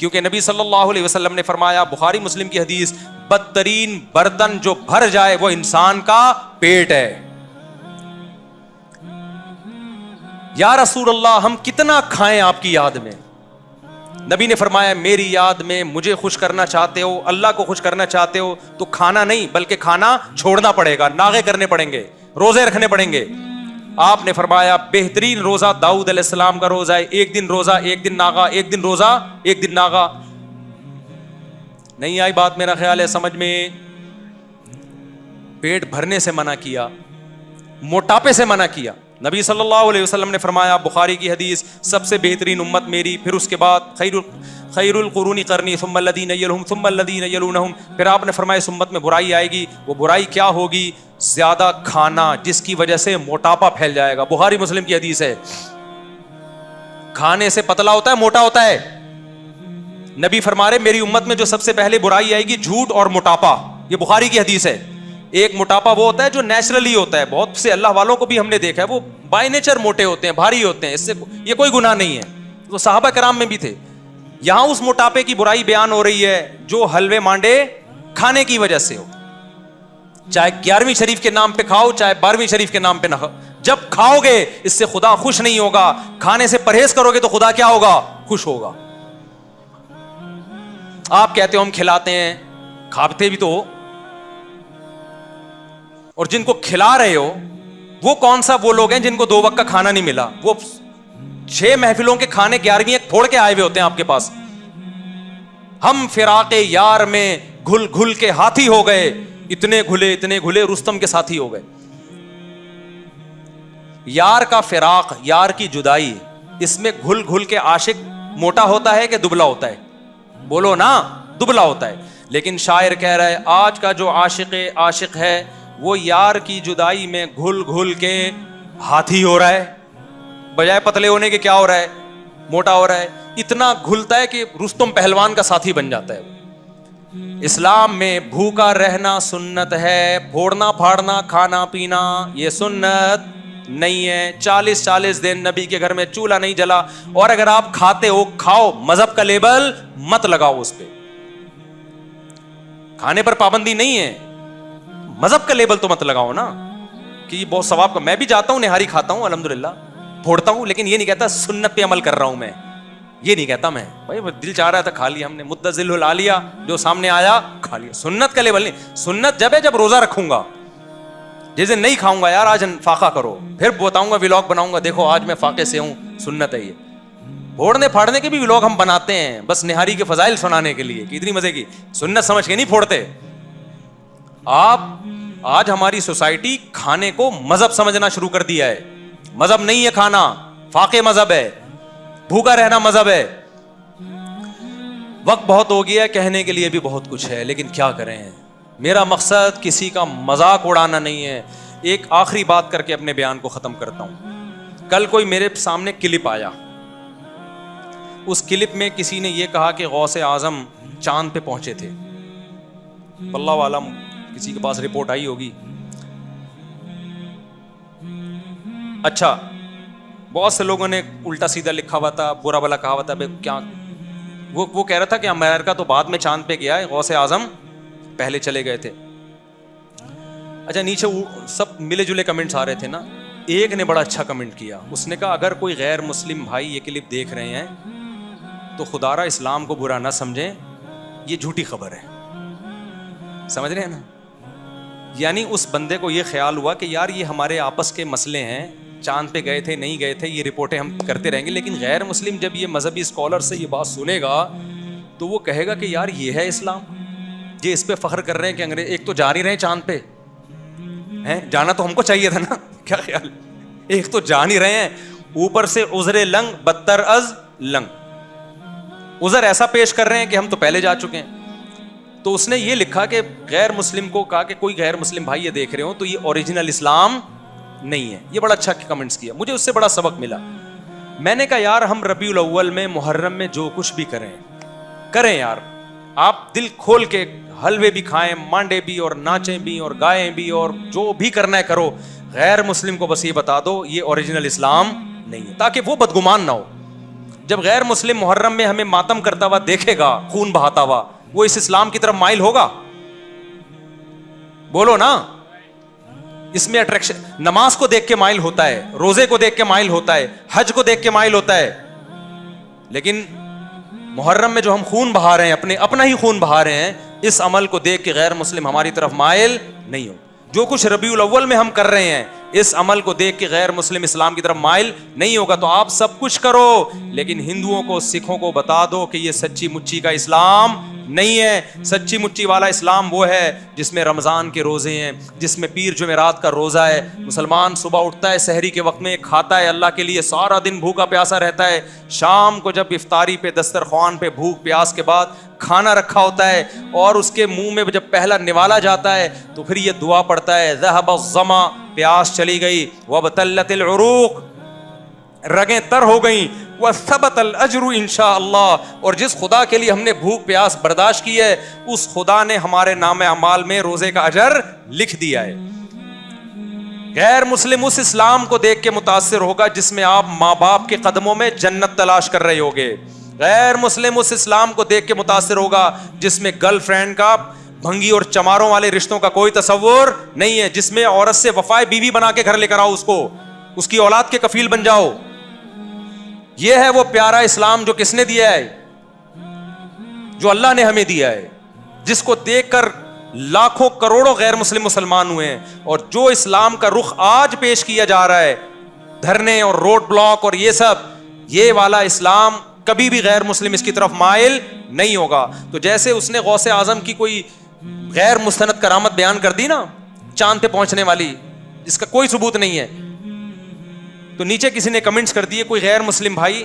کیونکہ نبی صلی اللہ علیہ وسلم نے فرمایا, بخاری مسلم کی حدیث, بدترین برتن جو بھر جائے وہ انسان کا پیٹ ہے. یا رسول اللہ ہم کتنا کھائیں آپ کی یاد میں؟ نبی نے فرمایا, میری یاد میں مجھے خوش کرنا چاہتے ہو, اللہ کو خوش کرنا چاہتے ہو تو کھانا نہیں بلکہ کھانا چھوڑنا پڑے گا, ناغے کرنے پڑیں گے, روزے رکھنے پڑیں گے. آپ نے فرمایا بہترین روزہ داؤد علیہ السلام کا روزہ ہے, ایک دن روزہ ایک دن ناغا, ایک دن روزہ ایک دن ناغا. نہیں آئی بات میرا خیال ہے سمجھ میں؟ پیٹ بھرنے سے منع کیا, موٹاپے سے منع کیا. نبی صلی اللہ علیہ وسلم نے فرمایا, بخاری کی حدیث, سب سے بہترین امت میری, پھر اس کے بعد خیر القرون قرنی ثم الذین یلونہم ثم الذین یلونہم. پھر آپ نے فرمایا اس امت میں برائی آئے گی. وہ برائی کیا ہوگی؟ زیادہ کھانا, جس کی وجہ سے موٹاپا پھیل جائے گا. بخاری مسلم کی حدیث ہے. کھانے سے پتلا ہوتا ہے, موٹا ہوتا ہے. نبی فرما رہے میری امت میں جو سب سے پہلے برائی آئے گی جھوٹ اور موٹاپا. یہ بخاری کی حدیث ہے. ایک موٹاپا وہ ہوتا ہے جو نیچرلی ہوتا ہے, بہت سے اللہ والوں کو بھی ہم نے دیکھا ہے وہ بائی نیچر موٹے ہوتے ہیں, بھاری ہوتے ہیں, اس سے یہ کوئی گناہ نہیں ہے, وہ صحابہ کرام میں بھی تھے. یہاں اس موٹاپے کی برائی بیان ہو رہی ہے جو حلوے مانڈے کھانے کی وجہ سے ہو, چاہے 11ویں شریف کے نام پہ کھاؤ چاہے 12ویں شریف کے نام پہ نہ کھاؤ. جب کھاؤ گے اس سے خدا خوش نہیں ہوگا, کھانے سے پرہیز کرو گے تو خدا کیا ہوگا؟ خوش ہوگا. آپ کہتے ہو ہم کھلاتے ہیں, کھاتے بھی تو ہو, اور جن کو کھلا رہے ہو وہ کون سا وہ لوگ ہیں جن کو 2 وقت کا کھانا نہیں ملا؟ وہ 6 محفلوں کے کھانے 11ویں ایک پھوڑ کے آئے ہوئے ہوتے ہیں آپ کے پاس. ہم فراق یار میں گھل گھل کے ہاتھی ہو گئے, اتنے گھلے رستم کے ساتھی ہو گئے. یار کا فراق, یار کی جدائی, اس میں گھل گھل کے عاشق موٹا ہوتا ہے کہ دبلا ہوتا ہے؟ بولو نا, دبلا ہوتا ہے. لیکن شاعر کہہ رہا ہے آج کا جو عاشق ہے وہ یار کی جدائی میں گھل گھل کے ہاتھی ہو رہا ہے, بجائے پتلے ہونے کے کیا ہو رہا ہے؟ موٹا ہو رہا ہے. اتنا گھلتا ہے کہ رستم پہلوان کا ساتھی بن جاتا ہے. اسلام میں بھوکا رہنا سنت ہے, پھوڑنا پھاڑنا کھانا پینا یہ سنت نہیں ہے. 40 دن نبی کے گھر میں چولہا نہیں جلا, اور اگر آپ کھاتے ہو کھاؤ, مذہب کا لیبل مت لگاؤ اس پہ. کھانے پر پابندی نہیں ہے, مذہب کا لیبل تو مت لگاؤ نا کہ یہ بہت ثواب کا. میں بھی جاتا ہوں, نہاری کھاتا ہوں, الحمدللہ پھوڑتا ہوں, لیکن یہ نہیں کہتا سنت پہ عمل کر رہا ہوں میں, یہ نہیں کہتا میں. بھائی دل چاہ رہا تھا کھا لیا ہم نے, متزل العالیہ جو سامنے آیا کھا لیا. سنت کا لیبل نہیں. سنت جب ہے جب روزہ رکھوں گا, جس دن نہیں کھاؤں گا یار آج فاقہ کرو, پھر بتاؤں گا ولاگ بناؤں گا, دیکھو آج میں فاقے سے ہوں, سنت ہے یہ. پھوڑنے پھاڑنے کے بھی ولاگ ہم بناتے ہیں بس نہاری کے فضائل سنانے کے لیے کہ اتنی مزے کی, سنت سمجھ کے نہیں پھوڑتے. آپ آج ہماری سوسائٹی کھانے کو مذہب سمجھنا شروع کر دیا ہے. مذہب نہیں ہے کھانا, فاقے مذہب ہے, بھوکا رہنا مذہب ہے. وقت بہت ہو گیا, کہنے کے لیے بھی بہت کچھ ہے, لیکن کیا کریں. میرا مقصد کسی کا مذاق اڑانا نہیں ہے. ایک آخری بات کر کے اپنے بیان کو ختم کرتا ہوں. کل کوئی میرے سامنے کلپ آیا, اس کلپ میں کسی نے یہ کہا کہ غوث اعظم چاند پہ پہنچے تھے. اللہ عالم کسی کے پاس رپورٹ آئی ہوگی. اچھا, بہت سے لوگوں نے الٹا سیدھا لکھا ہوا تھا, برا بلا کہا ہوا تھا. کیا وہ کہہ رہا تھا کہ امریکہ تو بعد میں چاند پہ گیا ہے, غوث اعظم پہلے چلے گئے تھے. اچھا, نیچے سب ملے جلے کمنٹس آ رہے تھے نا. ایک نے بڑا اچھا کمنٹ کیا, اس نے کہا اگر کوئی غیر مسلم بھائی یہ کلپ دیکھ رہے ہیں تو خدا را اسلام کو برا نہ سمجھیں, یہ جھوٹی خبر ہے. سمجھ رہے ہیں نا؟ یعنی اس بندے کو یہ خیال ہوا کہ یار یہ ہمارے آپس کے مسئلے ہیں, چاند پہ گئے تھے نہیں گئے تھے یہ رپورٹیں ہم کرتے رہیں گے, لیکن غیر مسلم جب یہ مذہبی اسکالر سے یہ بات سنے گا تو وہ کہے گا کہ یار یہ ہے اسلام. یہ اس پہ فخر کر رہے ہیں کہ انگریز ایک تو جا نہیں رہے چاند پہ, جانا تو ہم کو چاہیے تھا نا, کیا خیال, ایک تو جا نہیں رہے ہیں, اوپر سے عذر لنگ بدتر از لنگ, عذر ایسا پیش کر رہے ہیں کہ ہم تو پہلے جا چکے ہیں. تو اس نے یہ لکھا کہ غیر مسلم کو کہا کہ کوئی غیر مسلم بھائی یہ دیکھ رہے ہو تو یہ اوریجنل اسلام نہیں ہے. یہ بڑا اچھا کمنٹس کیا, مجھے اس سے بڑا سبق ملا. میں نے کہا یار ہم ربیع الاول میں محرم میں جو کچھ بھی کریں یار, آپ دل کھول کے حلوے بھی کھائیں, مانڈے بھی, اور ناچیں بھی, اور گائیں بھی, اور جو بھی کرنا ہے کرو. غیر مسلم کو بس یہ بتا دو یہ اوریجنل اسلام نہیں ہے, تاکہ وہ بدگمان نہ ہو. جب غیر مسلم محرم میں ہمیں ماتم کرتا ہوا دیکھے گا, خون بہاتا ہوا, وہ اس اسلام کی طرف مائل ہوگا؟ بولو نا. اس میں اٹریکشن, نماز کو دیکھ کے مائل ہوتا ہے, روزے کو دیکھ کے مائل ہوتا ہے, حج کو دیکھ کے مائل ہوتا ہے, لیکن محرم میں جو ہم خون بہا رہے ہیں, اپنا ہی خون بہا رہے ہیں, اس عمل کو دیکھ کے غیر مسلم ہماری طرف مائل نہیں ہو. جو کچھ ربیع الاول میں ہم کر رہے ہیں, اس عمل کو دیکھ کے غیر مسلم اسلام کی طرف مائل نہیں ہوگا. تو آپ سب کچھ کرو, لیکن ہندوؤں کو, سکھوں کو بتا دو کہ یہ سچی مچی کا اسلام نہیں ہے. سچی مچی والا اسلام وہ ہے جس میں رمضان کے روزے ہیں, جس میں پیر جمعرات کا روزہ ہے. مسلمان صبح اٹھتا ہے, سحری کے وقت میں کھاتا ہے اللہ کے لیے, سارا دن بھوکا پیاسا رہتا ہے. شام کو جب افطاری پہ دسترخوان پہ بھوک پیاس کے بعد کھانا رکھا ہوتا ہے, اور اس کے منہ میں جب پہلا نوالا جاتا ہے تو پھر یہ دعا پڑھتا ہے, ذهب الظما, پیاس چلی گئی, وابتلت العروق, رگیں تر ہو گئیں, وثبت الاجر انشاءاللہ, اور جس خدا کے لیے ہم نے بھوک پیاس برداشت کی ہے, اس خدا نے ہمارے نام اعمال میں روزے کا اجر لکھ دیا ہے. غیر مسلم اس اسلام کو دیکھ کے متاثر ہوگا جس میں آپ ماں باپ کے قدموں میں جنت تلاش کر رہے ہوگے. غیر مسلم اس اسلام کو دیکھ کے متاثر ہوگا جس میں گرل فرینڈ کا بھنگی اور چماروں والے رشتوں کا کوئی تصور نہیں ہے, جس میں عورت سے وفائے بیوی بنا کے گھر لے کر آؤ, اس کو, اس کی اولاد کے کفیل بن جاؤ. یہ ہے وہ پیارا اسلام جو کس نے دیا ہے, جو اللہ نے ہمیں دیا ہے, جس کو دیکھ کر لاکھوں کروڑوں غیر مسلم مسلمان ہوئے ہیں. اور جو اسلام کا رخ آج پیش کیا جا رہا ہے, دھرنے اور روڈ بلاک اور یہ سب, یہ والا اسلام کبھی بھی غیر مسلم اس کی طرف مائل نہیں ہوگا. تو جیسے اس نے غوث اعظم کی کوئی غیر مستند کرامت بیان کر دی نا, چاند پہ پہنچنے والی, جس کا کوئی ثبوت نہیں ہے, تو نیچے کسی نے کمنٹس کر دیے, کوئی غیر مسلم بھائی,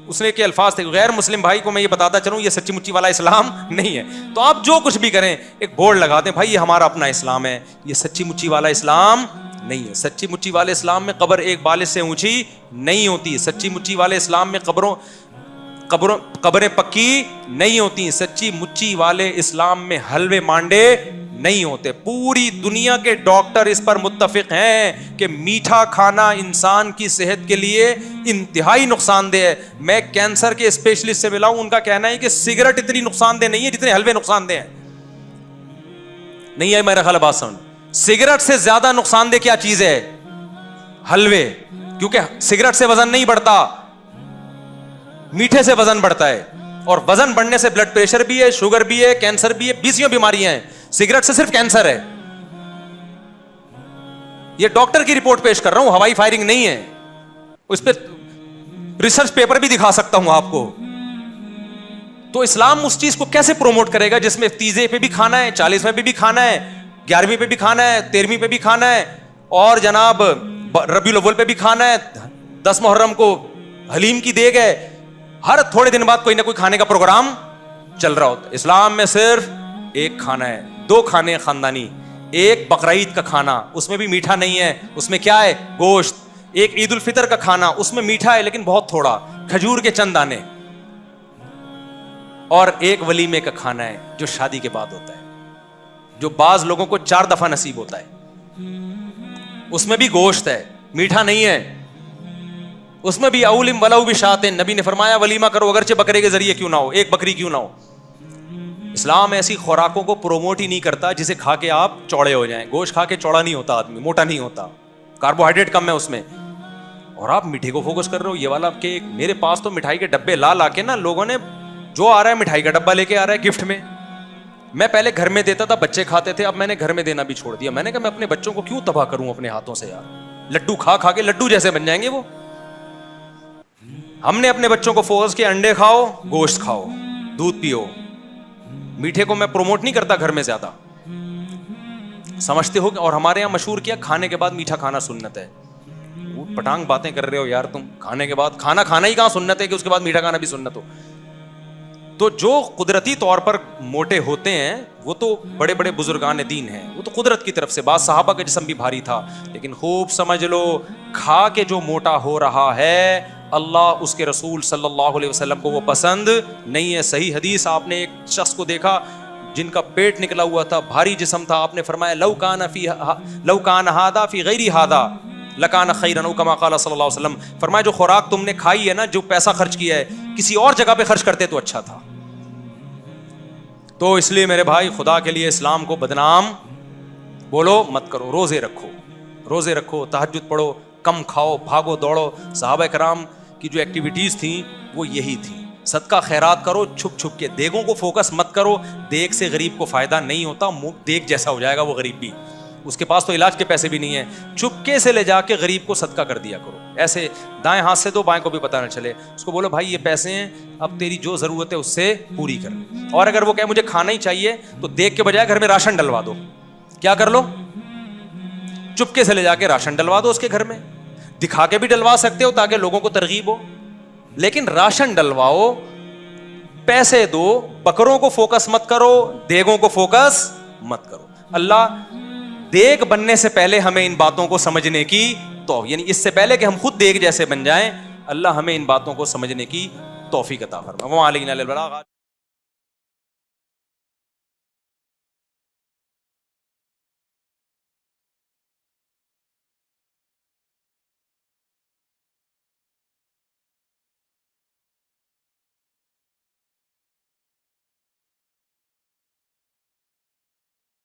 اس نے کے الفاظ تھے, غیر مسلم بھائی کو میں یہ بتاتا چلوں یہ سچی مچی والا اسلام نہیں ہے. تو آپ جو کچھ بھی کریں ایک بورڈ لگا دیں, بھائی یہ ہمارا اپنا اسلام ہے, یہ سچی مچی والا اسلام نہیں ہے. سچی مچی والے اسلام میں قبر ایک بالش سے اونچی نہیں ہوتی. سچی مچی والے اسلام میں قبریں پکی نہیں ہوتی. سچی مچی والے اسلام میں حلوے مانڈے نہیں ہوتے. پوری دنیا کے ڈاکٹر اس پر متفق ہیں کہ میٹھا کھانا انسان کی صحت کے لیے انتہائی نقصان دہ ہے. میں کینسر کے اسپیشلسٹ سے ملا ہوں, ان کا کہنا ہے کہ سگریٹ اتنی نقصان دہ نہیں ہے جتنے حلوے نقصان دہ ہیں. نہیں ہے میرا خیال بات سن, سگریٹ سے زیادہ نقصان دہ کیا چیز ہے؟ حلوے. کیونکہ سگریٹ سے وزن نہیں بڑھتا, میٹھے سے وزن بڑھتا ہے, اور وزن بڑھنے سے بلڈ پریشر بھی ہے, شوگر بھی ہے, کینسر بھی ہے, 20 بیماریاں ہیں. سگریٹ سے صرف کینسر ہے. یہ ڈاکٹر کی رپورٹ پیش کر رہا ہوں, ہوائی فائرنگ نہیں ہے. اس پہ ریسرچ پیپر بھی دکھا سکتا ہوں آپ کو. تو اسلام اس چیز کو کیسے پروموٹ کرے گا جس میں تیزے پہ بھی کھانا ہے, 40ویں پہ بھی کھانا ہے, 11ویں پہ بھی کھانا ہے, 13ویں پہ بھی کھانا ہے, اور جناب ربیع الاول پہ بھی کھانا ہے, 10 محرم کو حلیم کی دیگ ہے, ہر تھوڑے دن بعد کوئی نہ کوئی کھانے کا پروگرام چل رہا ہوتا ہے. اسلام میں صرف ایک کھانا ہے, 2 کھانے خاندانی. ایک بقرعید کا کھانا, اس میں بھی میٹھا نہیں ہے, اس میں کیا ہے؟ گوشت. ایک عید الفطر کا کھانا, اس میں میٹھا ہے لیکن بہت تھوڑا, کھجور کے چند دانے. اور ایک ولیمے کا کھانا ہے جو شادی کے بعد ہوتا ہے, جو بعض لوگوں کو 4 دفعہ نصیب ہوتا ہے. اس میں بھی گوشت ہے, میٹھا نہیں ہے. اس میں بھی اولم ولو بشاۃ, نبی نے فرمایا ولیمہ کرو اگرچہ بکرے کے ذریعے کیوں نہ ہو, ایک بکری کیوں نہ ہو. اسلام ایسی خوراکوں کو پروموٹ ہی نہیں کرتا جسے کھا کے آپ چوڑے ہو جائیں. گوشت کھا کے چوڑا نہیں ہوتا آدمی, موٹا نہیں ہوتا, کاربوہائیڈریٹ کم ہے اس میں. اور آپ میٹھے کو فوکس کر رہے ہو, یہ والا کہ میرے پاس تو مٹھائی کے ڈبے لا کے نا لوگوں نے, جو آ رہا ہے مٹھائی کا ڈبہ لے کے آ رہا ہے گفٹ میں. میں پہلے گھر میں دیتا تھا, بچے کھاتے تھے, اب میں نے گھر میں دینا بھی چھوڑ دیا. میں نے کہا میں اپنے بچوں کو کیوں تباہ کروں اپنے ہاتھوں سے یار, لڈو کھا کے لڈو جیسے بن جائیں گے وہ. ہم نے اپنے بچوں کو فوکس کیا, انڈے کھاؤ, گوشت کھاؤ, دودھ پیو. میٹھے کو میں پروموٹ نہیں کرتا گھر میں زیادہ, سمجھتے ہو. اور ہمارے یہاں مشہور کیا, کھانے کے بعد میٹھا کھانا سنت ہے. پٹانگ باتیں کر رہے ہو یار تم, کھانے کے بعد کھانا ہی کہاں سنت ہے کہ اس کے بعد میٹھا کھانا بھی سنت ہو. تو جو قدرتی طور پر موٹے ہوتے ہیں وہ تو بڑے بڑے بزرگان دین ہیں, وہ تو قدرت کی طرف سے. بعض صحابہ کا جسم بھی بھاری تھا, لیکن خوب سمجھ لو کھا کے جو موٹا ہو رہا ہے, اللہ اس کے رسول صلی اللہ علیہ وسلم کو وہ پسند نہیں ہے. صحیح حدیث, آپ نے ایک شخص کو دیکھا جن کا پیٹ نکلا ہوا تھا, بھاری جسم تھا, آپ نے فرمایا لو کان ھذا فی غیر ھذا, لکان خیرا او کما قال صلی اللہ علیہ وسلم, فرمایا جو خوراک تم نے کھائی ہے نا, جو پیسہ خرچ کیا ہے, کسی اور جگہ پہ خرچ کرتے تو اچھا تھا. تو اس لیے میرے بھائی خدا کے لیے اسلام کو بدنام بولو مت کرو. روزے رکھو, تہجد پڑھو, کم کھاؤ, بھاگو دوڑو. صحابہ کرام کی جو ایکٹیویٹیز تھیں وہ یہی تھیں. صدقہ خیرات کرو چھپ چھپ کے, دیگوں کو فوکس مت کرو. دیگ سے غریب کو فائدہ نہیں ہوتا, دیگ جیسا ہو جائے گا وہ غریب بھی, اس کے پاس تو علاج کے پیسے بھی نہیں ہیں. چپکے سے لے جا کے غریب کو صدقہ کر دیا کرو. ایسے دائیں ہاتھ سے دو, بائیں کو بھی پتہ نہ چلے. اس کو بولو بھائی یہ پیسے ہیں, اب تیری جو ضرورت ہے اس سے پوری کر. اور اگر وہ کہے مجھے کھانا ہی چاہیے تو دیگ کے بجائے گھر میں راشن ڈلوا دو. کیا کر لو, چپکے سے لے جا کے راشن ڈلوا دو اس کے گھر میں. دکھا کے بھی ڈلوا سکتے ہو تاکہ لوگوں کو ترغیب ہو, لیکن راشن ڈلواؤ, پیسے دو. بکروں کو فوکس مت کرو, دیگوں کو فوکس مت کرو. اللہ دیگ بننے سے پہلے ہمیں ان باتوں کو سمجھنے کی تو, یعنی اس سے پہلے کہ ہم خود دیگ جیسے بن جائیں, اللہ ہمیں ان باتوں کو سمجھنے کی توفیق عطا فرمائے. وعلیکم السلام.